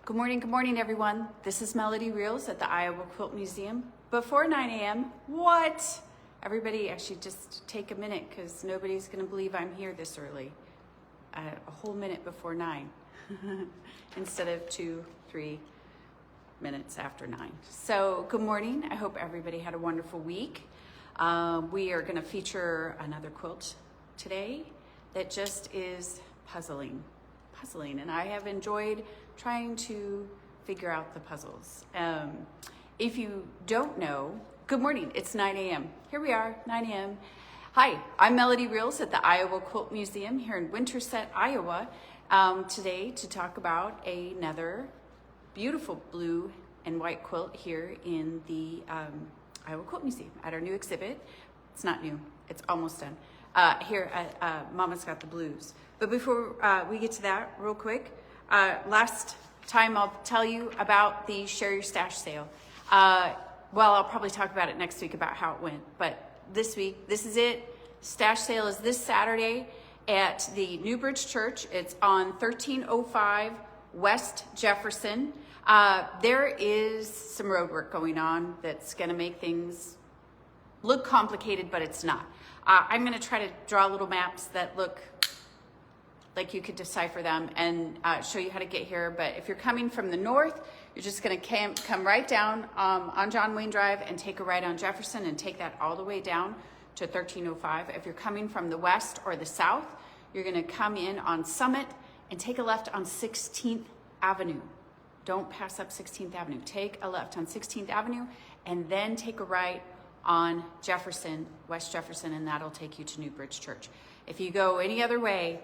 Good morning, everyone. This is Melody Reels at the Iowa Quilt Museum. Before 9 a.m., what? Everybody actually just take a minute because nobody's gonna believe I'm here this early. A whole minute before 9 instead of 2-3 minutes after 9. So good morning. I hope everybody had a wonderful week. We are gonna feature another quilt today that just is puzzling, and I have enjoyed trying to figure out the puzzles. If you don't know, good morning, it's 9 a.m. Here we are, 9 a.m. Hi, I'm Melody Reels at the Iowa Quilt Museum here in Winterset, Iowa, today to talk about another beautiful blue and white quilt here in the Iowa Quilt Museum at our new exhibit. It's not new, it's almost done. Here at Mama's Got the Blues. But before we get to that, real quick, last time I'll tell you about the Share Your Stash sale. Well, I'll probably talk about it next week about how it went, but this week, this is it. Stash sale is this Saturday at the Newbridge Church. It's on 1305 West Jefferson. There is some road work going on that's gonna make things look complicated, but it's not. I'm gonna try to draw little maps that look like you could decipher them and show you how to get here. But if you're coming from the north, you're just gonna come right down on John Wayne Drive and take a right on Jefferson and take that all the way down to 1305. If you're coming from the west or the south, you're gonna come in on Summit and take a left on 16th Avenue. Don't pass up 16th Avenue. Take a left on 16th Avenue and then take a right on Jefferson, West Jefferson, and that'll take you to Newbridge Church. If you go any other way,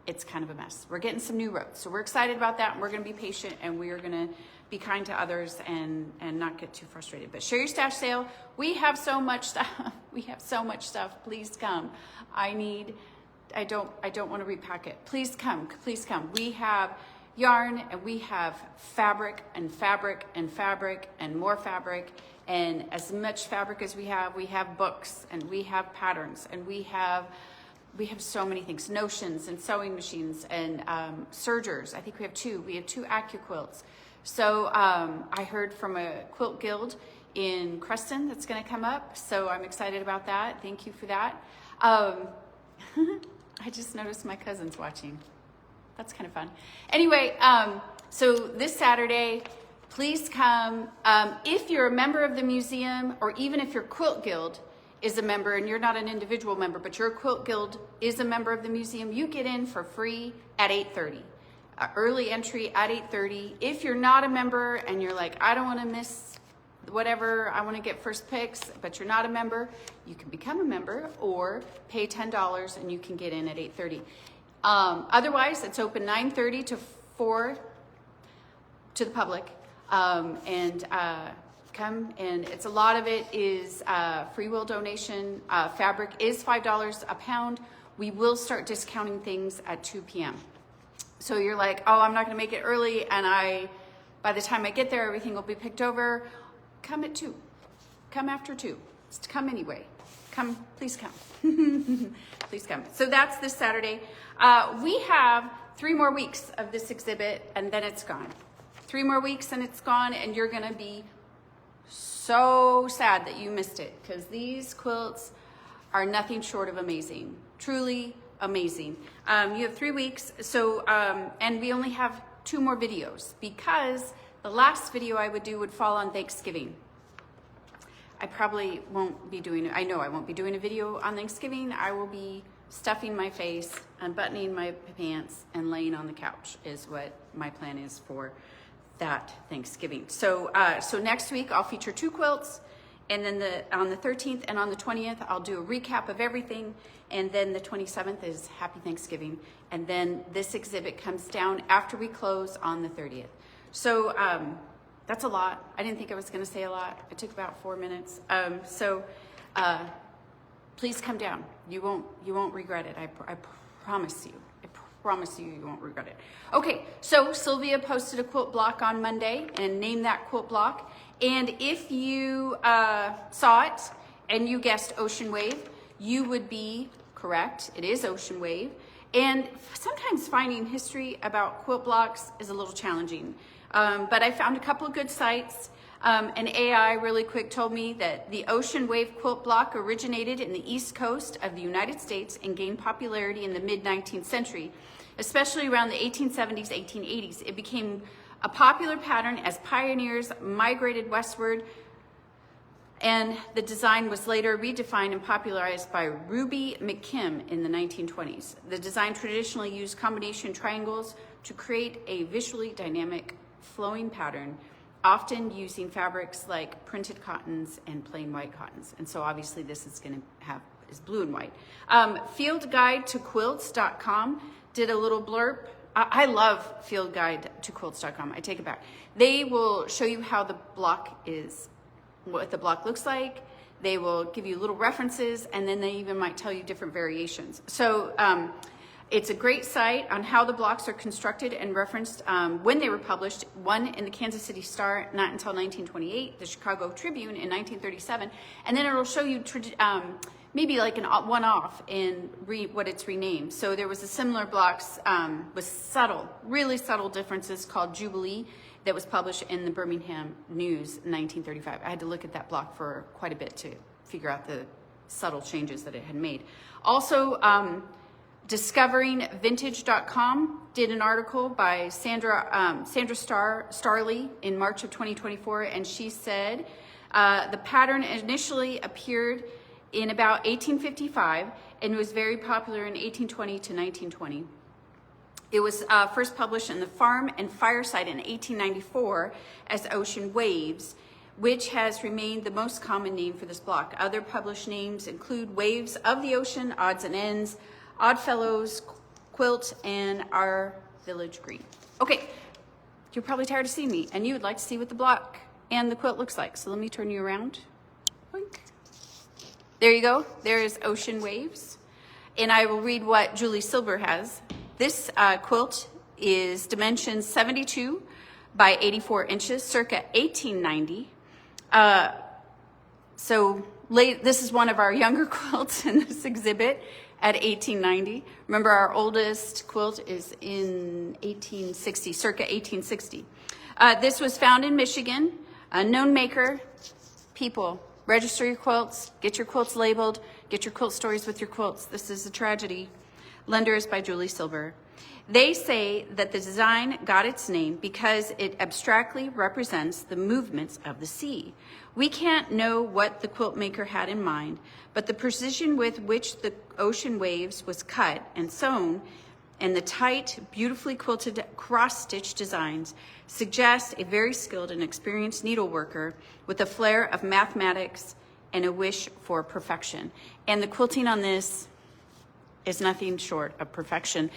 it's kind of a mess. We're getting some new roads, so we're excited about that, and we're gonna be patient, and we are gonna be kind to others and not get too frustrated. But Share Your Stash sale, we have so much stuff. We have so much stuff. Please come. I don't want to repack it. Please come. Please come. We have yarn, and we have fabric and fabric and fabric and more fabric, and as much fabric as we have books, and we have patterns, and we have so many things, notions and sewing machines and sergers. I think we have two AccuQuilts. So I heard from a quilt guild in Creston that's gonna come up, so I'm excited about that. Thank you for that. I just noticed my cousin's watching. That's kind of fun. Anyway, so this Saturday, please come. If you're a member of the museum, or even if your quilt guild is a member and you're not an individual member, but your quilt guild is a member of the museum, you get in for free at 8:30. Early entry at 8:30. If you're not a member and you're like, I don't want to miss whatever, I want to get first picks, but you're not a member, you can become a member or pay $10 and you can get in at 8:30. Otherwise, it's open 9:30 to 4 to the public, and come, and it's a lot of it is free will donation. Fabric is $5 a pound. We will start discounting things at 2 p.m. So you're like, oh, I'm not gonna make it early, and by the time I get there, everything will be picked over. Come at 2. Come after 2. Just come anyway. Come, please come. Please come. So that's this Saturday. We have 3 more weeks of this exhibit, and then it's gone. 3 more weeks and it's gone, and you're gonna be so sad that you missed it, because these quilts are nothing short of amazing. Truly amazing. You have 3 weeks, so and we only have 2 more videos, because the last video I would do would fall on Thanksgiving. I probably won't be doing, I know I won't be doing a video on Thanksgiving. I will be stuffing my face, unbuttoning my pants, and laying on the couch is what my plan is for that Thanksgiving. So so next week I'll feature 2 quilts, and then on the 13th and on the 20th I'll do a recap of everything, and then the 27th is Happy Thanksgiving, and then this exhibit comes down after we close on the 30th. So that's a lot. I didn't think I was going to say a lot. It took about 4 minutes. Please come down. You won't regret it. I promise you. I promise you, you won't regret it. Okay, so Sylvia posted a quilt block on Monday and named that quilt block. And if you saw it and you guessed Ocean Wave, you would be correct. It is Ocean Wave. And sometimes finding history about quilt blocks is a little challenging. But I found a couple of good sites. And AI really quick told me that the ocean wave quilt block originated in the East Coast of the United States and gained popularity in the mid-19th century, especially around the 1870s, 1880s. It became a popular pattern as pioneers migrated westward, and the design was later redefined and popularized by Ruby McKim in the 1920s. The design traditionally used combination triangles to create a visually dynamic flowing pattern, often using fabrics like printed cottons and plain white cottons. And so obviously this is going to have is blue and white. Field Guide to Quilts.com did a little blurb. I love Field Guide to Quilts.com. I take it back. They will show you how the block is, what the block looks like. They will give you little references, and then they even might tell you different variations. So it's a great site on how the blocks are constructed and referenced when they were published. One in the Kansas City Star, not until 1928, the Chicago Tribune in 1937, and then it'll show you maybe like an one-off in what it's renamed. So there was a similar blocks with subtle, really subtle differences called Jubilee that was published in the Birmingham News in 1935. I had to look at that block for quite a bit to figure out the subtle changes that it had made. Also, DiscoveringVintage.com did an article by Sandra Starley in March of 2024, and she said the pattern initially appeared in about 1855 and was very popular in 1820 to 1920. It was first published in the Farm and Fireside in 1894 as Ocean Waves, which has remained the most common name for this block. Other published names include Waves of the Ocean, Odds and Ends, Oddfellows, Quilt, and Our Village Green. Okay, you're probably tired of seeing me, and you would like to see what the block and the quilt looks like. So let me turn you around. Boink. There you go. There is Ocean Waves. And I will read what Julie Silber has. This quilt is dimensions 72 by 84 inches, circa 1890. This is one of our younger quilts in this exhibit at 1890. Remember, our oldest quilt is in 1860, circa 1860. This was found in Michigan. A known maker. People, register your quilts, get your quilts labeled, get your quilt stories with your quilts. This is a tragedy. Lender is by Julie Silber. They say that the design got its name because it abstractly represents the movements of the sea. We can't know what the quilt maker had in mind, but the precision with which the Ocean Waves was cut and sewn and the tight, beautifully quilted cross-stitch designs suggest a very skilled and experienced needleworker with a flair of mathematics and a wish for perfection. And the quilting on this is nothing short of perfection.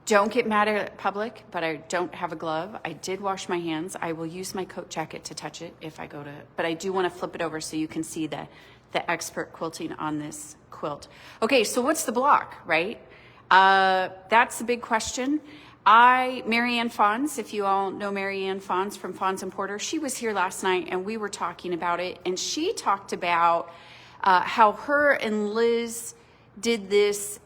Don't get mad at public, but I don't have a glove. I did wash my hands. I will use my coat jacket to touch it if I go to, but I do want to flip it over so you can see the expert quilting on this quilt. Okay, so what's the block, right? That's the big question. Mary Ann Fons, if you all know Mary Ann Fons from Fons and Porter, she was here last night and we were talking about it, and she talked about how her and Liz did this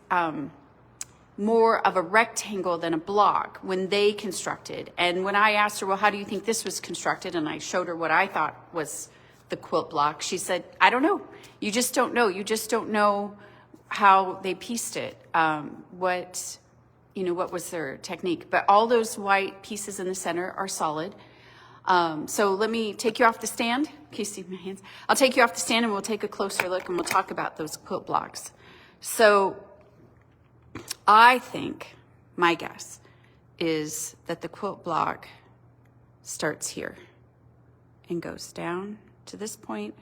more of a rectangle than a block when they constructed. And when I asked her, well, how do you think this was constructed? And I showed her what I thought was the quilt block. She said, I don't know. You just don't know. You just don't know how they pieced it. What was their technique? But all those white pieces in the center are solid. So let me take you off the stand. Can you see my hands? I'll take you off the stand and we'll take a closer look and we'll talk about those quilt blocks. So I think, my guess, is that the quilt block starts here and goes down to this point,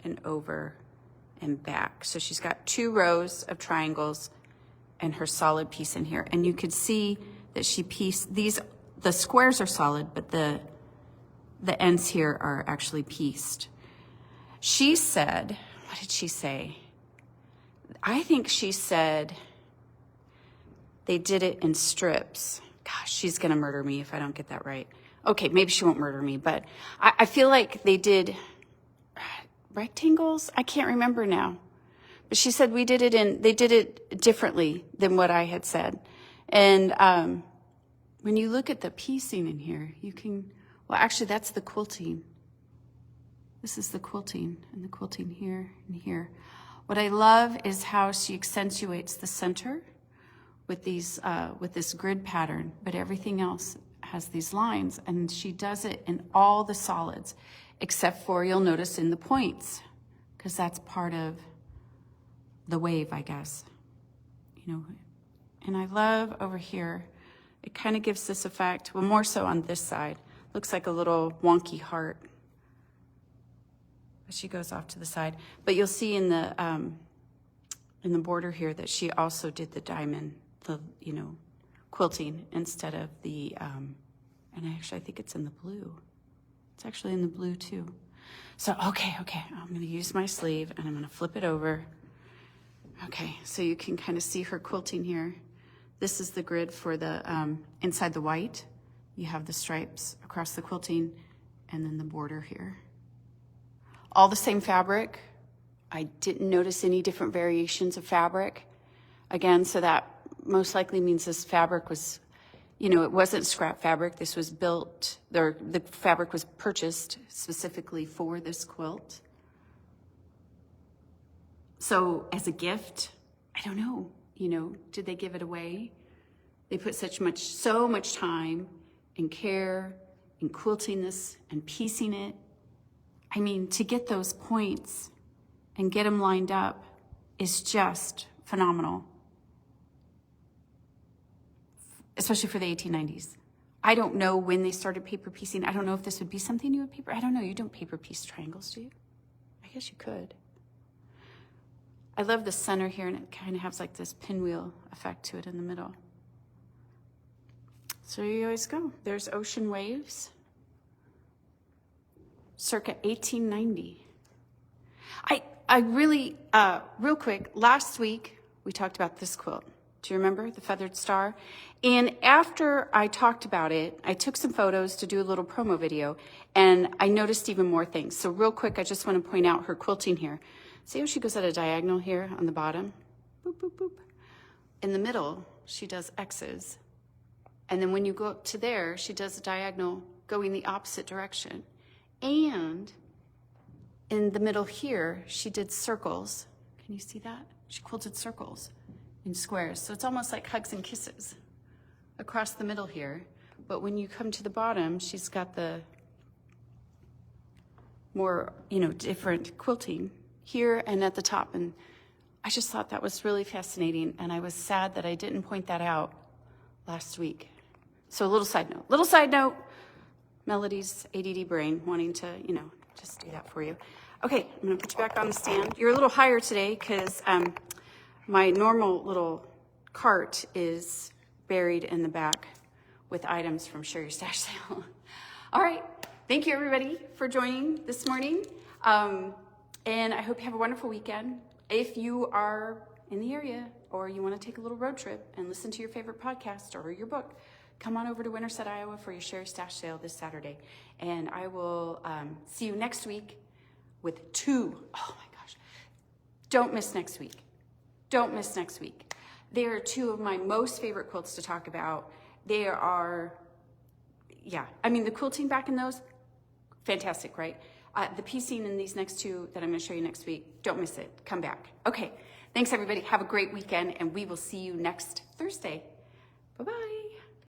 and over and back. So she's got 2 rows of triangles and her solid piece in here. And you could see that she pieced these, the squares are solid, but the ends here are actually pieced. She said, what did she say? I think she said they did it in strips. Gosh, she's going to murder me if I don't get that right. Okay, maybe she won't murder me, but I feel like they did rectangles. I can't remember now. But she said they did it differently than what I had said. And when you look at the piecing in here, you can, well, actually that's the quilting. This is the quilting, and the quilting here and here. What I love is how she accentuates the center with these, with this grid pattern, but everything else has these lines, and she does it in all the solids, except for, you'll notice, in the points, because that's part of the wave, I guess. You know, and I love over here, it kind of gives this effect, well, more so on this side. Looks like a little wonky heart. She goes off to the side, but you'll see in the border here that she also did the diamond, the quilting instead of the, and I think it's in the blue. It's actually in the blue too. So okay, I'm going to use my sleeve and I'm going to flip it over. Okay, so you can kind of see her quilting here. This is the grid for the inside the white. You have the stripes across the quilting, and then the border here. All the same fabric. I didn't notice any different variations of fabric. Again, so that most likely means this fabric was, it wasn't scrap fabric. This was built, the fabric was purchased specifically for this quilt. So as a gift, I don't know, did they give it away? They put so much time and care in quilting this and piecing it. I mean, to get those points and get them lined up is just phenomenal, especially for the 1890s. I don't know when they started paper piecing. I don't know if this would be something you would paper. I don't know. You don't paper piece triangles, do you? I guess you could. I love the center here, and it kind of has like this pinwheel effect to it in the middle. So you always go. There's ocean waves. Circa 1890. I really, real quick, last week we talked about this quilt. Do you remember the feathered star? And after I talked about it, I took some photos to do a little promo video, and I noticed even more things. So real quick, I just want to point out her quilting here. See how she goes at a diagonal here on the bottom? Boop, boop, boop. In the middle, she does X's. And then when you go up to there, she does a diagonal going the opposite direction. And in the middle here, she did circles. Can you see that? She quilted circles in squares. So it's almost like hugs and kisses across the middle here. But when you come to the bottom, she's got the more, different quilting here and at the top. And I just thought that was really fascinating. And I was sad that I didn't point that out last week. So a little side note. Melody's ADD brain wanting to, just do that for you. Okay, I'm gonna put you back on the stand. You're a little higher today because my normal little cart is buried in the back with items from Share Your Stash Sale. All right, thank you everybody for joining this morning. And I hope you have a wonderful weekend. If you are in the area or you wanna take a little road trip and listen to your favorite podcast or your book, come on over to Winterset, Iowa for your Share Your Stash Sale this Saturday. And I will see you next week with 2. Oh my gosh. Don't miss next week. They are 2 of my most favorite quilts to talk about. They are, the quilting back in those, fantastic, right? The piecing in these next 2 that I'm gonna show you next week, don't miss it. Come back. Okay, thanks everybody. Have a great weekend, and we will see you next Thursday.